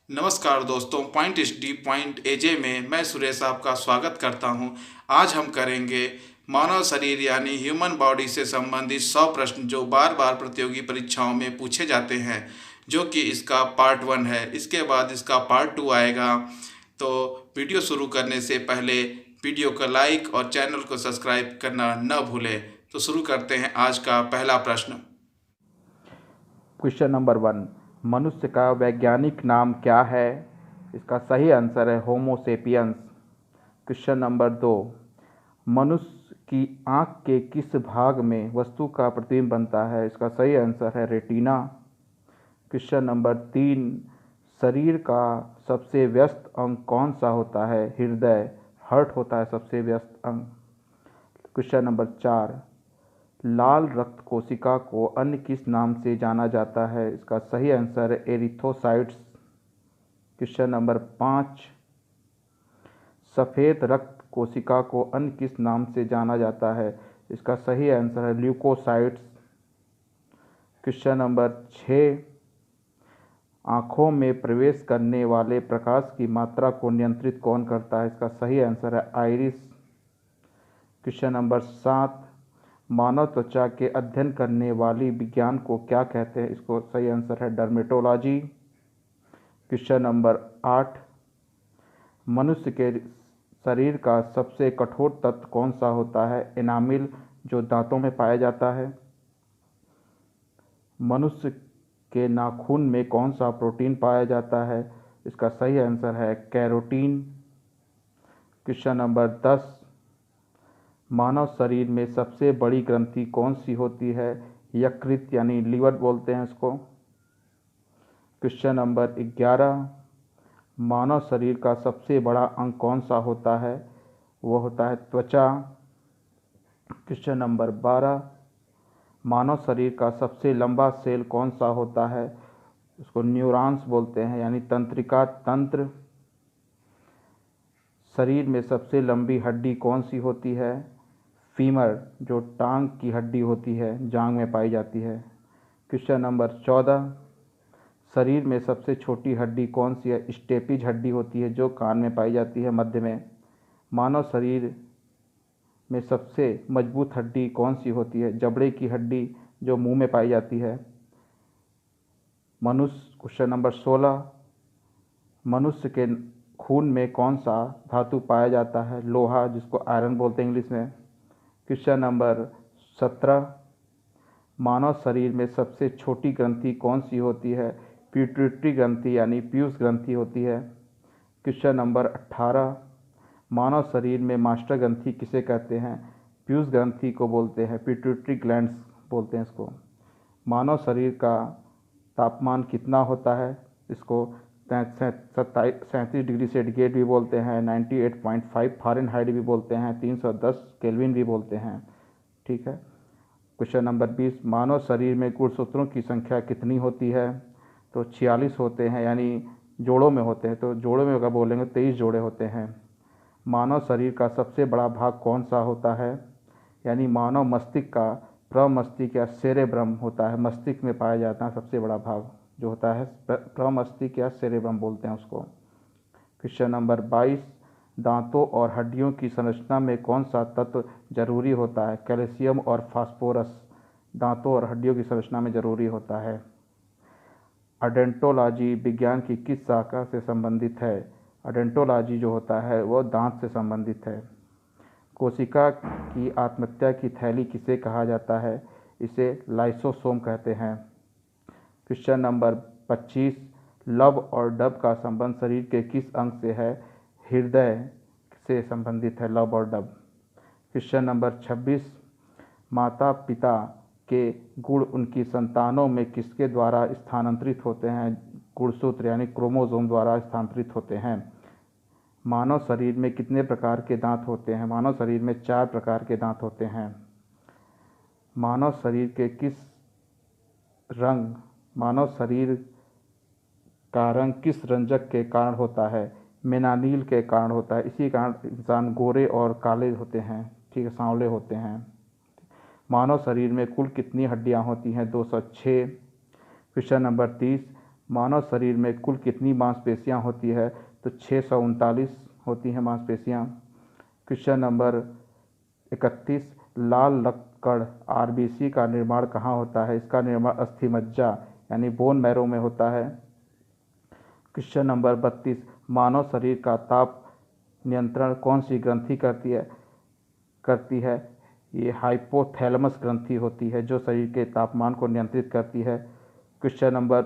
नमस्कार दोस्तों, point HD point एजे में मैं सुरेश आपका स्वागत करता हूं। आज हम करेंगे मानव शरीर यानी ह्यूमन बॉडी से संबंधित 100 प्रश्न जो बार बार प्रतियोगी परीक्षाओं में पूछे जाते हैं, जो कि इसका पार्ट 1 है। इसके बाद इसका पार्ट 2 आएगा। तो वीडियो शुरू करने से पहले वीडियो को लाइक और चैनल को सब्सक्राइब करना न भूलें। तो शुरू करते हैं आज का पहला प्रश्न। क्वेश्चन नंबर 1, मनुष्य का वैज्ञानिक नाम क्या है? इसका सही आंसर है होमो सेपियंस। क्वेश्चन नंबर 2, मनुष्य की आँख के किस भाग में वस्तु का प्रतिबिंब बनता है? इसका सही आंसर है रेटिना। क्वेश्चन नंबर 3, शरीर का सबसे व्यस्त अंग कौन सा होता है? हृदय, हार्ट होता है सबसे व्यस्त अंग। क्वेश्चन नंबर 4, लाल रक्त कोशिका को अन्य किस नाम से जाना जाता है? इसका सही आंसर है एरिथ्रोसाइट्स। क्वेश्चन नंबर 5, सफ़ेद रक्त कोशिका को अन्य किस नाम से जाना जाता है? इसका सही आंसर है ल्यूकोसाइट्स। क्वेश्चन नंबर 6, आँखों में प्रवेश करने वाले प्रकाश की मात्रा को नियंत्रित कौन करता है? इसका सही आंसर है आइरिस। क्वेश्चन नंबर 7, मानव त्वचा के अध्ययन करने वाली विज्ञान को क्या कहते हैं? इसको सही आंसर है डर्मेटोलॉजी। क्वेश्चन नंबर 8, मनुष्य के शरीर का सबसे कठोर तत्व कौन सा होता है? एनामिल, जो दांतों में पाया जाता है। मनुष्य के नाखून में कौन सा प्रोटीन पाया जाता है? इसका सही आंसर है कैरोटीन। क्वेश्चन नंबर 10, मानव शरीर में सबसे बड़ी ग्रंथि कौन सी होती है? यकृत यानी लीवर बोलते हैं इसको। क्वेश्चन नंबर 11, मानव शरीर का सबसे बड़ा अंग कौन सा होता है? वो होता है त्वचा। क्वेश्चन नंबर 12, मानव शरीर का सबसे लंबा सेल कौन सा होता है? उसको न्यूरॉन्स बोलते हैं यानी तंत्रिका तंत्र। शरीर में सबसे लंबी हड्डी कौन सी होती है? फीमर, जो टांग की हड्डी होती है, जांग में पाई जाती है। क्वेश्चन नंबर 14, शरीर में सबसे छोटी हड्डी कौन सी है? स्टेपिज हड्डी होती है जो कान में पाई जाती है मध्य में। मानव शरीर में सबसे मजबूत हड्डी कौन सी होती है? जबड़े की हड्डी जो मुंह में पाई जाती है। क्वेश्चन नंबर 16, मनुष्य के खून में कौन सा धातु पाया जाता है? लोहा, जिसको आयरन बोलते हैं इंग्लिश में। क्वेश्चन नंबर 17, मानव शरीर में सबसे छोटी ग्रंथि कौन सी होती है? पिट्यूटरी ग्रंथि यानी पीयूष ग्रंथि होती है। क्वेश्चन नंबर 18, मानव शरीर में मास्टर ग्रंथि किसे कहते हैं? पीयूष ग्रंथि को बोलते हैं, पिट्यूटरी ग्लैंड्स बोलते हैं इसको। मानव शरीर का तापमान कितना होता है? इसको 37 डिग्री सेंटीग्रेड भी बोलते हैं, 98.5 फ़ारेनहाइट भी बोलते हैं, 310 केल्विन भी बोलते हैं। ठीक है। क्वेश्चन नंबर 20, मानव शरीर में गुणसूत्रों की संख्या कितनी होती है? तो 46 होते हैं, यानी जोड़ों में होते हैं। तो जोड़ों में अगर बोलेंगे 23 जोड़े होते हैं। मानव शरीर का सबसे बड़ा भाग कौन सा होता है? यानी मानव मस्तिष्क का प्रमस्तिष्क या सेरेब्रम होता है, मस्तिष्क में पाया जाता है सबसे बड़ा भाग जो होता है प्रमस्तिष्क या सेरेब्रम बोलते हैं उसको। क्वेश्चन नंबर 22, दांतों और हड्डियों की संरचना में कौन सा तत्व जरूरी होता है? कैल्शियम और फास्फोरस दांतों और हड्डियों की संरचना में जरूरी होता है। अडेंटोलॉजी विज्ञान की किस शाखा से संबंधित है? अडेंटोलॉजी जो होता है वो दांत से संबंधित है। कोशिका की आत्महत्या की थैली किसे कहा जाता है? इसे लाइसोसोम कहते हैं। क्वेश्चन नंबर 25, लब और डब का संबंध शरीर के किस अंग से है? हृदय से संबंधित है लब और डब। क्वेश्चन नंबर 26, माता पिता के गुण उनकी संतानों में किसके द्वारा स्थानांतरित होते हैं? गुणसूत्र यानी क्रोमोसोम द्वारा स्थानांतरित होते हैं। मानव शरीर में कितने प्रकार के दांत होते हैं? मानव शरीर में 4 प्रकार के दांत होते हैं। मानव शरीर के मानव शरीर का रंग किस रंजक के कारण होता है? मेलानिन के कारण होता है। इसी कारण इंसान गोरे और काले होते हैं, ठीक है, सांवले होते हैं। मानव शरीर में कुल कितनी हड्डियां होती हैं? 206। क्वेश्चन नंबर 30, मानव शरीर में कुल कितनी मांसपेशियां होती है? तो 639 होती हैं मांसपेशियां। क्वेश्चन नंबर 31, लाल रक्त कण आरबीसी का निर्माण कहाँ होता है? इसका निर्माण अस्थि मज्जा यानी बोन मैरो में होता है। क्वेश्चन नंबर 32, मानव शरीर का ताप नियंत्रण कौन सी ग्रंथि करती है? ये हाइपोथैलेमस ग्रंथि होती है जो शरीर के तापमान को नियंत्रित करती है। क्वेश्चन नंबर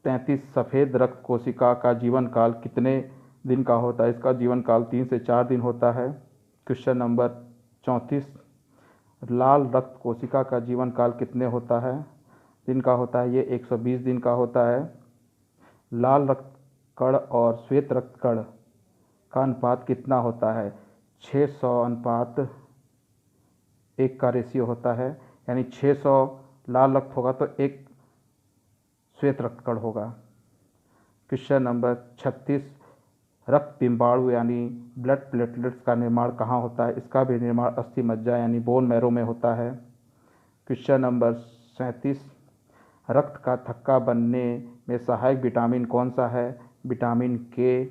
33, सफ़ेद रक्त कोशिका का जीवन काल कितने दिन का होता है? इसका जीवन काल 3 से 4 दिन होता है। क्वेश्चन नंबर 34, लाल रक्त कोशिका का जीवन काल कितने दिन का होता है? ये 120 दिन का होता है। लाल रक्त कण और श्वेत रक्त कण का अनुपात कितना होता है? 600:1 का रेशियो होता है, यानी 600 लाल रक्त होगा तो 1 श्वेत रक्त कण होगा। क्वेश्चन नंबर 36, रक्त बिंबाणु यानी ब्लड प्लेटलेट्स का निर्माण कहाँ होता है? इसका भी निर्माण अस्थि मज्जा यानी बोन मैरो में होता है। क्वेश्चन नंबर 37, रक्त का थक्का बनने में सहायक विटामिन कौन सा है? विटामिन के।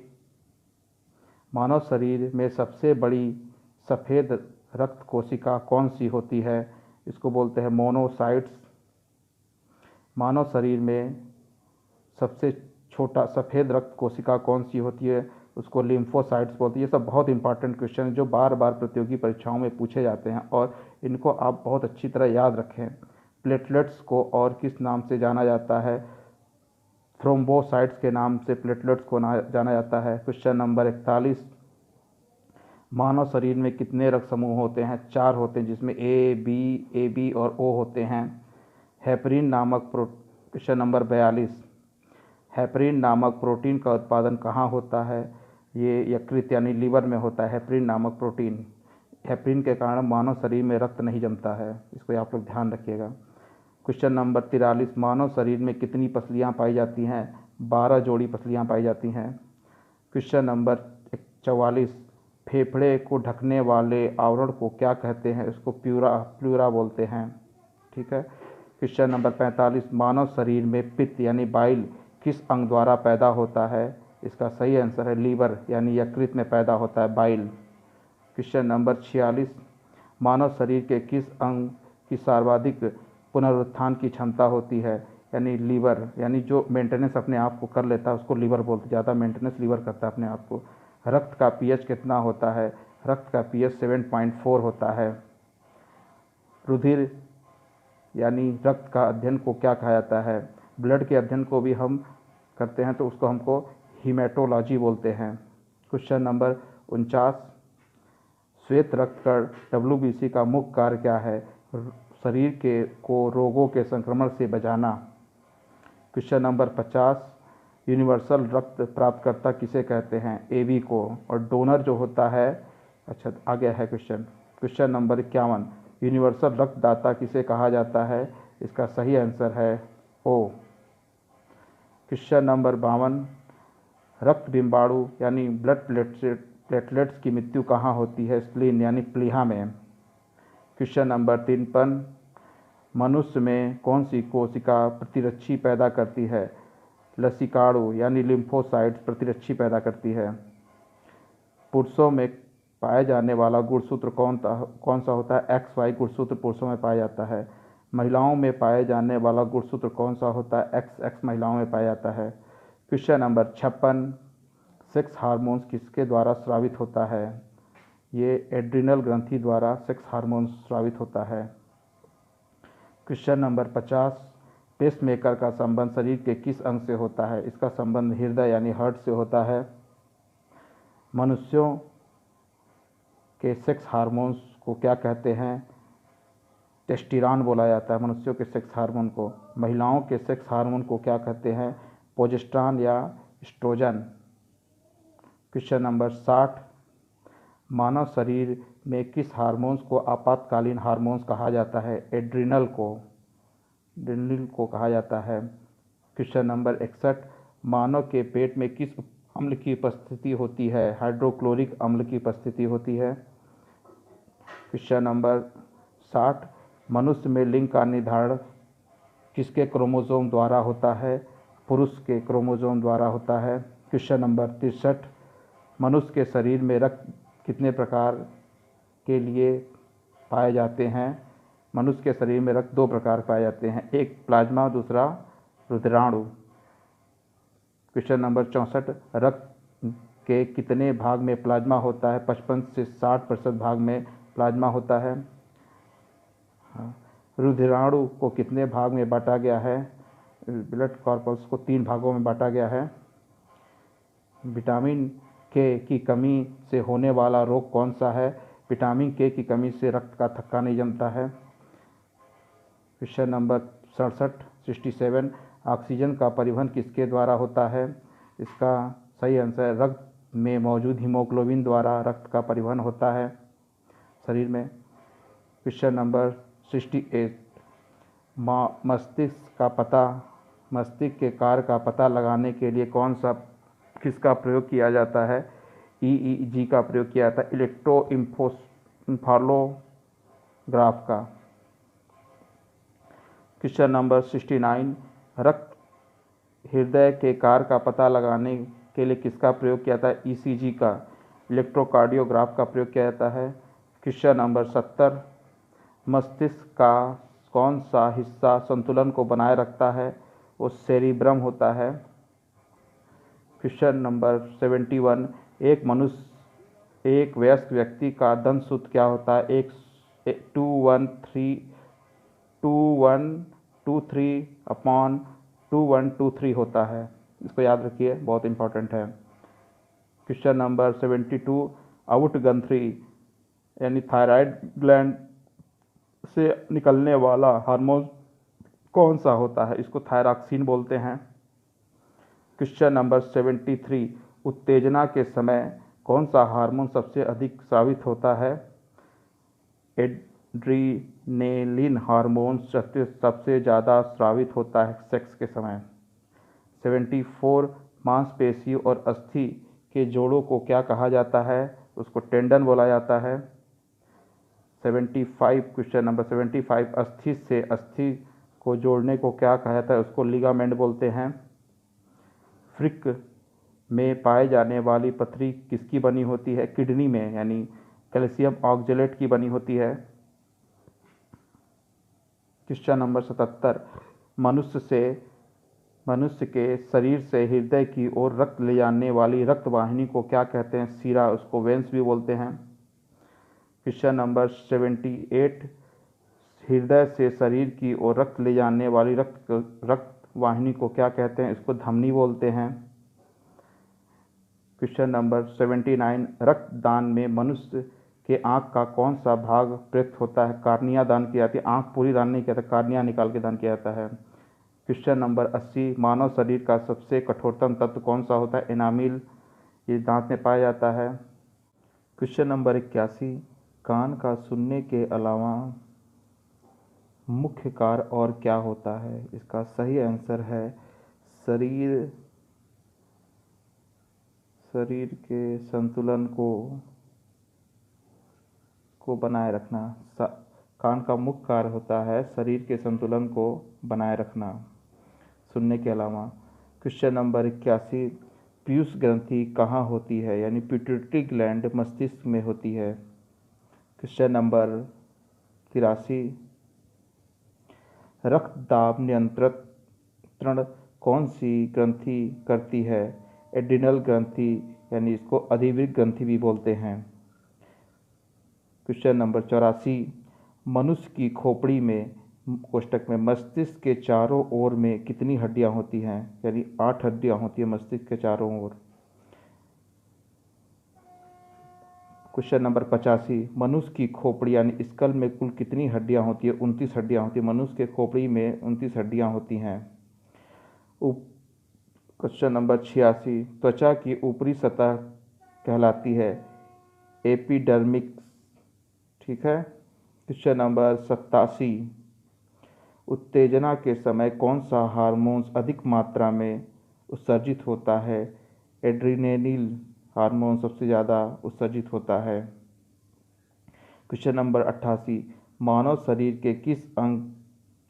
मानव शरीर में सबसे बड़ी सफ़ेद रक्त कोशिका कौन सी होती है? इसको बोलते हैं मोनोसाइट्स। मानव शरीर में सबसे छोटा सफ़ेद रक्त कोशिका कौन सी होती है? उसको लिम्फोसाइट्स बोलते हैं। ये सब बहुत इंपॉर्टेंट क्वेश्चन हैं जो बार बार प्रतियोगी परीक्षाओं में पूछे जाते हैं और इनको आप बहुत अच्छी तरह याद रखें। प्लेटलेट्स को और किस नाम से जाना जाता है? थ्रोम्बोसाइट्स के नाम से प्लेटलेट्स को जाना जाता है। क्वेश्चन नंबर 41, मानव शरीर में कितने रक्त समूह होते हैं? 4 होते हैं, जिसमें ए बी और ओ होते हैं। हेपरिन नामक क्वेश्चन नंबर 42, हेपरिन नामक प्रोटीन का उत्पादन कहाँ होता है? ये यकृत यानी लीवर में होता है हेपरिन नामक प्रोटीन। हेपरिन के कारण मानव शरीर में रक्त नहीं जमता है, इसको आप लोग ध्यान रखिएगा। क्वेश्चन नंबर 43, मानव शरीर में कितनी पसलियाँ पाई जाती हैं? 12 जोड़ी पसलियाँ पाई जाती हैं। क्वेश्चन नंबर 44, फेफड़े को ढकने वाले आवरण को क्या कहते हैं? इसको प्लूरा बोलते हैं। ठीक है। क्वेश्चन नंबर 45, मानव शरीर में पित्त यानी बाइल किस अंग द्वारा पैदा होता है? इसका सही आंसर है लीवर यानी यकृत में पैदा होता है बाइल। क्वेश्चन नंबर 46, मानव शरीर के किस अंग की सर्वाधिक पुनरुत्थान की क्षमता होती है? यानी लीवर, यानी जो मेंटेनेंस अपने आप को कर लेता है उसको लीवर बोलते हैं। ज़्यादा मेंटेनेंस लीवर करता है अपने आप को। रक्त का पीएच कितना होता है? रक्त का पीएच 7.4 होता है। रुधिर यानी रक्त का अध्ययन को क्या कहा जाता है? ब्लड के अध्ययन को भी हम करते हैं तो उसको हमको हीमेटोलॉजी बोलते हैं। क्वेश्चन नंबर 49, श्वेत रक्त कण डब्ल्यूबीसी का मुख्य कार्य क्या है? शरीर को रोगों के संक्रमण से बचाना। क्वेश्चन नंबर 50, यूनिवर्सल रक्त प्राप्तकर्ता किसे कहते हैं? एबी को। और डोनर जो होता है, अच्छा आगे है क्वेश्चन नंबर 51, यूनिवर्सल रक्तदाता किसे कहा जाता है? इसका सही आंसर है ओ। क्वेश्चन नंबर 52, रक्त बिंबाणु यानी ब्लड प्लेटलेट्स की मृत्यु कहाँ होती है? स्प्लीन यानी प्लीहा में। क्वेश्चन नंबर 53, मनुष्य में कौन सी कोशिका प्रतिरक्षी पैदा करती है? लसिकाणु यानी लिम्फोसाइट्स प्रतिरक्षी पैदा करती है। पुरुषों में पाए जाने वाला गुणसूत्र कौन सा होता है? XY गुणसूत्र पुरुषों में पाया जाता है। महिलाओं में पाए जाने वाला गुणसूत्र कौन सा होता है? XX महिलाओं में पाया जाता है। क्वेश्चन नंबर 56, सेक्स हार्मोन्स किसके द्वारा स्रावित होता है? ये एड्रिनल ग्रंथि द्वारा सेक्स हार्मोन स्रावित होता है। क्वेश्चन नंबर 50, पेसमेकर का संबंध शरीर के किस अंग से होता है? इसका संबंध हृदय यानी हार्ट से होता है। मनुष्यों के सेक्स हार्मोन्स को क्या कहते हैं? टेस्टिरॉन बोला जाता है मनुष्यों के सेक्स हार्मोन को। महिलाओं के सेक्स हार्मोन को क्या कहते हैं? प्रोजेस्टेरॉन या एस्ट्रोजन। क्वेश्चन नंबर 60, मानव शरीर में किस हार्मोन्स को आपातकालीन हार्मोन्स कहा जाता है? एड्रिनल को कहा जाता है। क्वेश्चन नंबर 61, मानव के पेट में किस अम्ल की उपस्थिति होती है? हाइड्रोक्लोरिक अम्ल की उपस्थिति होती है। क्वेश्चन नंबर 60, मनुष्य में लिंग का निर्धारण किसके क्रोमोसोम द्वारा होता है? पुरुष के क्रोमोसोम द्वारा होता है। क्वेश्चन नंबर 63, मनुष्य के शरीर में रक्त कितने प्रकार के लिए पाए जाते हैं? मनुष्य के शरीर में रक्त 2 प्रकार पाए जाते हैं, एक प्लाज्मा, दूसरा रुधिराणु। क्वेश्चन नंबर 64, रक्त के कितने भाग में प्लाज्मा होता है? 55 से 60% भाग में प्लाज्मा होता है। रुधिराणु को कितने भाग में बांटा गया है? ब्लड कॉर्पस को 3 भागों में बांटा गया है। विटामिन के की कमी से होने वाला रोग कौन सा है? विटामिन के की कमी से रक्त का थक्का नहीं जमता है। क्वेश्चन नंबर 67, ऑक्सीजन का परिवहन किसके द्वारा होता है? इसका सही आंसर रक्त में मौजूद हीमोग्लोबिन द्वारा रक्त का परिवहन होता है शरीर में। क्वेश्चन नंबर 68, मस्तिष्क के कार्य का पता लगाने के लिए किसका प्रयोग किया जाता है? EEG का प्रयोग किया जाता है, इलेक्ट्रोइंफालोग्राफ का। क्वेश्चन नंबर 69, रक्त हृदय के कार्य का पता लगाने के लिए किसका प्रयोग किया जाता है? ECG का, इलेक्ट्रोकार्डियोग्राफ का प्रयोग किया जाता है। क्वेश्चन नंबर 70, मस्तिष्क का कौन सा हिस्सा संतुलन को बनाए रखता है? वो सेरिब्रम होता है। क्वेश्चन नंबर 71, एक वयस्क व्यक्ति का दंत सूत्र क्या होता है? 2123/2123 होता है। इसको याद रखिए, बहुत इंपॉर्टेंट है। क्वेश्चन नंबर 72, आउट ग्रंथि यानी थायराइड ग्लैंड से निकलने वाला हार्मोन कौन सा होता है? इसको थायरॉक्सिन बोलते हैं। क्वेश्चन नंबर 73, उत्तेजना के समय कौन सा हार्मोन सबसे अधिक स्रावित होता है? एड्रीनेलिन हार्मोन सबसे ज़्यादा स्रावित होता है सेक्स के समय। 74, मांसपेशियों और अस्थि के जोड़ों को क्या कहा जाता है? उसको टेंडन बोला जाता है। 75, क्वेश्चन नंबर 75, अस्थि से अस्थि को जोड़ने को क्या कहा जाता है? उसको लिगामेंट बोलते हैं। वृक्क में पाए जाने वाली पथरी किसकी बनी होती है? किडनी में, यानी कैल्शियम ऑक्जेलेट की बनी होती है। क्वेश्चन नंबर 77, मनुष्य के शरीर से हृदय की ओर रक्त ले जाने वाली रक्त वाहिनी को क्या कहते हैं? सीरा, उसको वेन्स भी बोलते हैं। क्वेश्चन नंबर 78, हृदय से शरीर की ओर रक्त ले जाने वाली रक्त वाहिनी को क्या कहते हैं? इसको धमनी बोलते हैं। क्वेश्चन नंबर 79, रक्तदान में मनुष्य के आँख का कौन सा भाग प्रयुक्त होता है? कार्निया दान किया जाती है। आँख पूरी दान नहीं किया जाता, कार्निया निकाल के दान किया जाता है। क्वेश्चन नंबर 80, मानव शरीर का सबसे कठोरतम तत्व कौन सा होता है? एनामिल, ये दांत में पाया जाता है। क्वेश्चन नंबर 81, कान का सुनने के अलावा मुख्य कार्य और क्या होता है? इसका सही आंसर है शरीर के संतुलन को बनाए रखना। कान का मुख्य कार्य होता है शरीर के संतुलन को बनाए रखना, सुनने के अलावा। क्वेश्चन नंबर 81, पीयूष ग्रंथि कहाँ होती है? यानी पिट्यूटरी ग्लैंड मस्तिष्क में होती है। क्वेश्चन नंबर 83, रक्तदाब नियंत्रण कौन सी ग्रंथि करती है? एड्रिनल ग्रंथि, यानी इसको अधिवृक्क ग्रंथि भी बोलते हैं। क्वेश्चन नंबर 84, मनुष्य की खोपड़ी में कोष्ठक में मस्तिष्क के चारों ओर में कितनी हड्डियां होती हैं? यानी 8 हड्डियां होती हैं मस्तिष्क के चारों ओर। क्वेश्चन नंबर 85, मनुष्य की खोपड़ी यानी स्कल में कुल कितनी हड्डियां होती है? 29 हड्डियां होती हैं। मनुष्य के खोपड़ी में 29 हड्डियां होती हैं। क्वेश्चन नंबर 86, त्वचा की ऊपरी सतह कहलाती है एपिडर्मिस। ठीक है। क्वेश्चन नंबर 87, उत्तेजना के समय कौन सा हार्मोन अधिक मात्रा में उत्सर्जित होता है? एड्रेनालिन हार्मोन सबसे ज़्यादा उत्सर्जित होता है। क्वेश्चन नंबर 88, मानव शरीर के किस अंग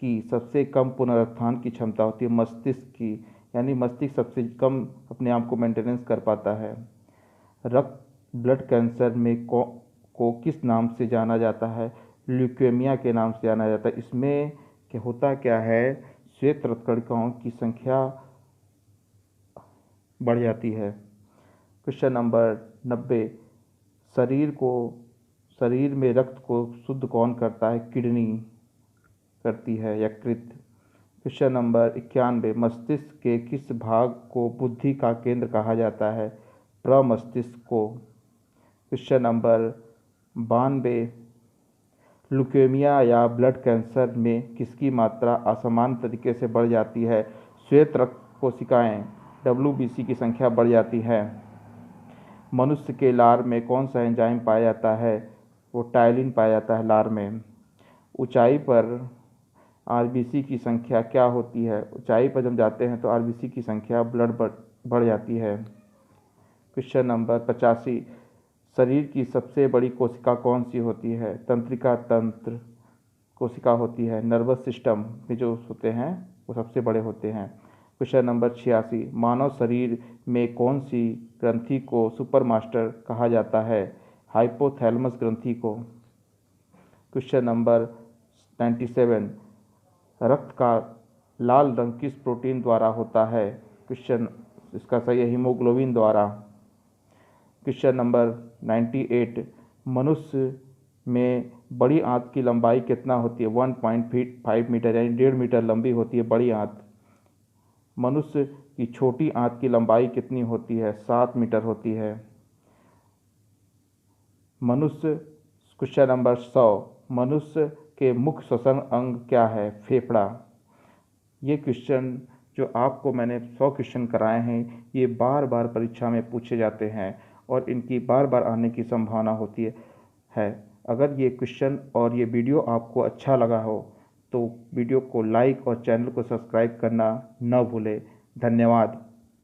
की सबसे कम पुनरुत्थान की क्षमता होती है? मस्तिष्क की, यानी मस्तिष्क सबसे कम अपने आप को मेंटेनेंस कर पाता है। रक्त ब्लड कैंसर में को किस नाम से जाना जाता है? ल्यूकेमिया के नाम से जाना जाता है। इसमें क्या होता क्या है, श्वेत रक्तकणिकाओं की संख्या बढ़ जाती है। क्वेश्चन नंबर 90, शरीर में रक्त को शुद्ध कौन करता है? किडनी करती है, यकृत। क्वेश्चन नंबर 91, मस्तिष्क के किस भाग को बुद्धि का केंद्र कहा जाता है? प्रमस्तिष्क को। क्वेश्चन नंबर 92, ल्यूकेमिया या ब्लड कैंसर में किसकी मात्रा असमान तरीके से बढ़ जाती है? श्वेत रक्त कोशिकाएं WBC की संख्या बढ़ जाती है। मनुष्य के लार में कौन सा एंजाइम पाया जाता है? वो टायलिन पाया जाता है लार में। ऊंचाई पर RBC की संख्या क्या होती है? ऊंचाई पर जब जाते हैं तो RBC की संख्या बढ़ जाती है। क्वेश्चन नंबर 85, शरीर की सबसे बड़ी कोशिका कौन सी होती है? तंत्रिका तंत्र कोशिका होती है। नर्वस सिस्टम में जो होते हैं वो सबसे बड़े होते हैं। क्वेश्चन नंबर 86, मानव शरीर में कौन सी ग्रंथि को सुपरमास्टर कहा जाता है? हाइपोथैलेमस ग्रंथि को। क्वेश्चन नंबर 97, रक्त का लाल रंग किस प्रोटीन द्वारा होता है? क्वेश्चन इसका सही है हीमोग्लोबिन द्वारा। क्वेश्चन नंबर 98, मनुष्य में बड़ी आंत की लंबाई कितना होती है? 1.5 मीटर यानी 1.5 मीटर लंबी होती है बड़ी आंत। मनुष्य की छोटी आंत की लंबाई कितनी होती है? 7 मीटर होती है। क्वेश्चन नंबर 100, मनुष्य के मुख्य श्वसन अंग क्या है? फेफड़ा। ये क्वेश्चन जो आपको मैंने 100 क्वेश्चन कराए हैं, ये बार बार परीक्षा में पूछे जाते हैं और इनकी बार बार आने की संभावना होती है। अगर ये क्वेश्चन और ये वीडियो आपको अच्छा लगा हो तो वीडियो को लाइक और चैनल को सब्सक्राइब करना न भूलें। धन्यवाद।